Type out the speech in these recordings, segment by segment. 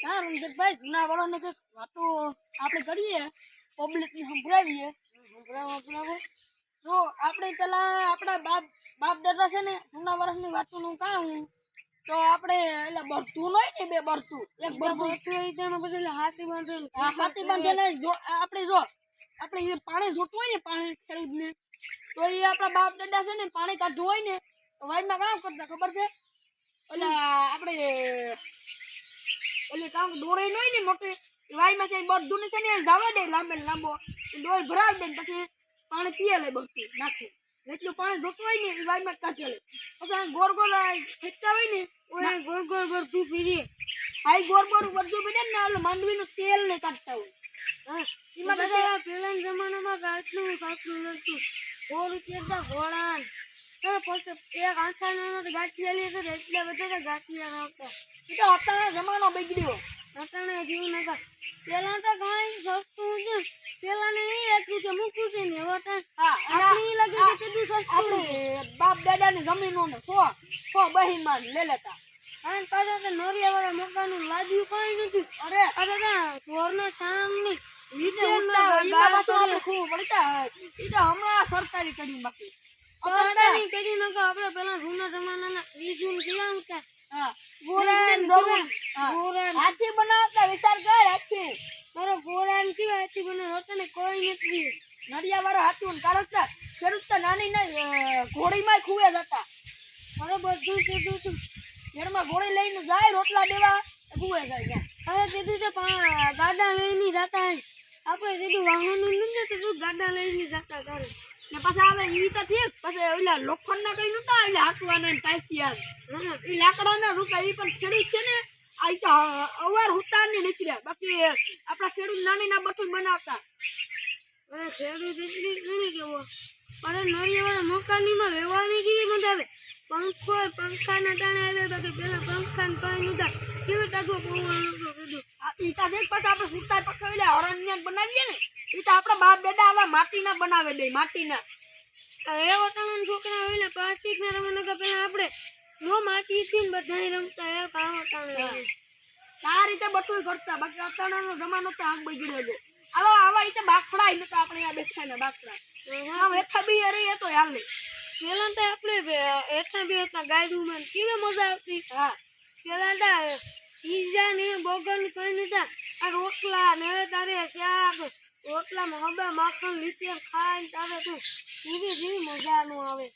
હા રણજીતભાઈ જૂના વાળાને કઈક વાતો આપણે કરીએ, પબ્લિકને સંભળાવીએ. સંભળાવો જો આપણે પેલા આપણા બાપ દાદા છે ને જૂના વર્ષની વાતોનું કામ, તો આપણે એટલે બરતું હોય ને, બે બરતું, એક બરતું તેમાં બધું હાથી બાંધેલું, હાથી બાંધેલા આપણે જો આપણે પાણી જોતું હોય ને, પાણી ખેડૂતને, તો એ આપણા બાપ દાદા છે ને પાણી કાઢવું હોય ને તો વાયમાં કામ કરતા ખબર છે, ઓલા આપણે ઓલી કામ દોરે હોય ને મોટી વાયમાંથી બધું છે ને જવા દે લાંબો ડોલ ભરાવી દે, પછી પાણી પીએ લે બધું નાખે, એટલું પાણી જોતું હોય ને એ વાયમાં કાઢે લે, પછી ગોળ ફેંકતા હોય ને ઓલા ગોળ બધું પીરીએ, આ ગોળ બધું પીડે ને ઓલું માંડવીનું તેલ ને કાઢતા હોય. હા એમાં બધા પેલાના જમાનામાં આટલું સાચું નતું, 100 રૂપિયા ઘોડા પછી એક આંખાના ગાંઠિયા લે તો એટલા બધા ગાંઠિયા આવતા. એ તો અત્યારનો જમાનો બગડ્યો, અત્યારના જીવ નતા. પેલા તો કઈ સસ્તું હતું, પેલા ને એ હતું કે મૂકવું છે ને હવે આપણી લાગે કે તેટલું સસ્તું. બાપ દાદા ની જમીનો ને સો બહીમાં લે લેતા, અને પાછા તો નરિયા વાળા મકાન લાદ્યું કઈ નથી. અરે ઢોરના સામની હમણાં સરકારી કર્યું, બાકી સરકારી કર્યું નકા. આપણે પેલા જૂના જમાનાના બીજું કેવા હતા, હાથી બનાવતા, વિચાર કર હાથી મારો ગોરાન કેવા હાથી બનાવતા ને કોઈ નથી. નડિયા વાળા હાથી કારણ ખેડૂત તો નાની ઘોડીમાં ખુવે જતા, મારો બધું કીધું તું ઘરમાં ઘોડી લઈને જાય રોટલા દેવા ખુવે જાય. હવે કીધું તો ગાડા લઈને જતા, આપણે કીધું વાહન નથી કીધું ગાડા લઈને જતા કરે ને. પછી આવે એવી તો ઠીક, પછી ઓલા લોખંડના કઈ નતા એટલે હાંકવાના પાઇપિયા એ લાકડાના રૂપા એ પણ ખેડૂત છે ને આ તો અવાર ઉતાર ને નીકળ્યા, બાકી આપણા ખેડૂત નાની ના બધું બનાવતા. અરે ખેડૂત એટલી ઘણી કેવો અરે નળિયાવાળા મકાનીમાં રહેવાની કેવી મજા આવે, પંખાના ટાણે આવે, બાકી પેલા પંખાને કઈ નતા કેવી ટાઢો પવન કીધું. ઈતા દેખ પછી આપણે સુતાર પકડી અરણ્ય બનાવીએ ને, એ તો આપણા બાપ દાદા આવા માટીના બનાવે દે, માટીના. એ વટાણા છોકરા હોય ને પ્લાસ્ટિક ના રમવા નકા, પેલા આપણે નો માટી થી બધા રમતા, એ કામ વટાણા આ રીતે બધું કરતા. બાકી અત્યારનો જમાનો તો આમ બગડેલો. આવા રીતે બાખડા નતા આપણે આ બેઠા ને બાખડા હેઠા બી અરે એ તો હાલ પેલા તો આપણે હેઠા બી હતા ગાડીમાં કેવી મજા આવતી. હા પેલા તો પીઝા ને બર્ગર કઈ નતા, આ રોટલા ને તારે શાક રોટલામાં હબા માખણ લીધે ખાઈ તારે તું કેવી મજા નો આવે.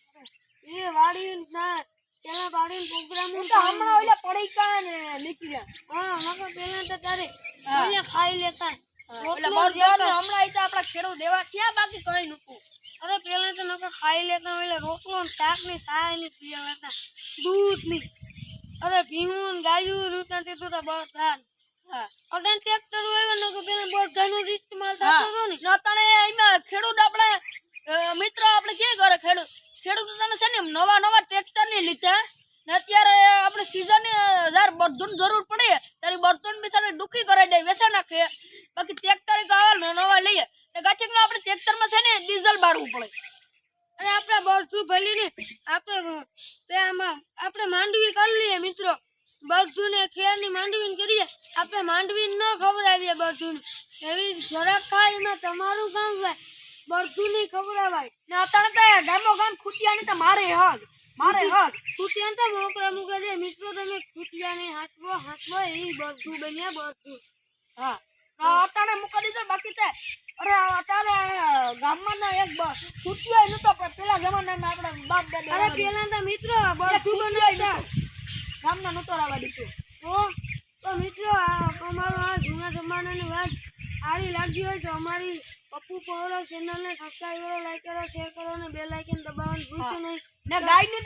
એ વાડી ના પેલા વાડી પ્રોગ્રામ હમણાં ઓલા પડીકા ને નીકળ્યા. હા નકર પેલા તો તારે ઓલા ખાઈ લેતા હમણાં આપડા ખેડૂત દેવા ક્યાં બાકી કઈ નતું. અરે પેલા તો નકર ખાઈ લેતા એટલે રોટલો શાક ની સાય ની પી લેતા, દૂધ ની. અરે ભીમું ગાયું રૂતા તે તો બધા અડન ટ્રેક્ટર હોય ને કે પેલા બધાનો ઇસ્તેમાલ થતો હતો ને નતણે એમાં ખેડૂત આપણે મિત્ર આપણે કે કરે ખેડૂત તને છે ને નવા ટ્રેક્ટર ની લીધા ને અત્યારે આપણે સીઝન હજાર બળદોન જરૂર પડે ત્યારે બળદોન બિચારે દુખી કરાઈ દે વેચા નાખે, બાકી ટ્રેક્ટર ગાવા નવા લઈએ ને ગાચક માં આપણે ટ્રેક્ટર માં છે ને ડીઝલ બાળવું પડે. અને આપણે બળદું ભલી ને આપણે માંડવી કરી લઈએ મિત્રો, બળદું ને ખેર ની માંડવી કરીએ, આપણે માંડવી ન ખવડાવીએ બળદું એવી જરાક ખાય એમાં તમારું કામ થાય, બળદું ની ખવડાવાય ને. અત્યારે તો ગામો ગામ ખૂટિયા ની તો મારે હક ખૂટિયા તો મોકરા મૂકે છે મિત્રો, તમે ખૂટિયા ને હાંસવો એ બળદું બન્યા બળદું. હા અત્યારે મૂકી દીધો, બાકી તે અરે અત્યારે ગામમાં ના એક ખૂટિયા નતો પેલા જમાનામાં આપણા બાપ દાદા. અરે પેલા તો મિત્રો બળદું બનાવતા ગામના નતો રાવા દીધું. તો મિત્રો અમારો આ જૂના જમાનાની વાત સારી લાગી હોય તો અમારી પપ્પુ પહોળો ચેનલને સબસ્ક્રાઇબ કરો, લાઈક કરો, શેર કરો અને બેલ આઇકન દબાવવાનું ભૂલશો નહીં ને. ગાયની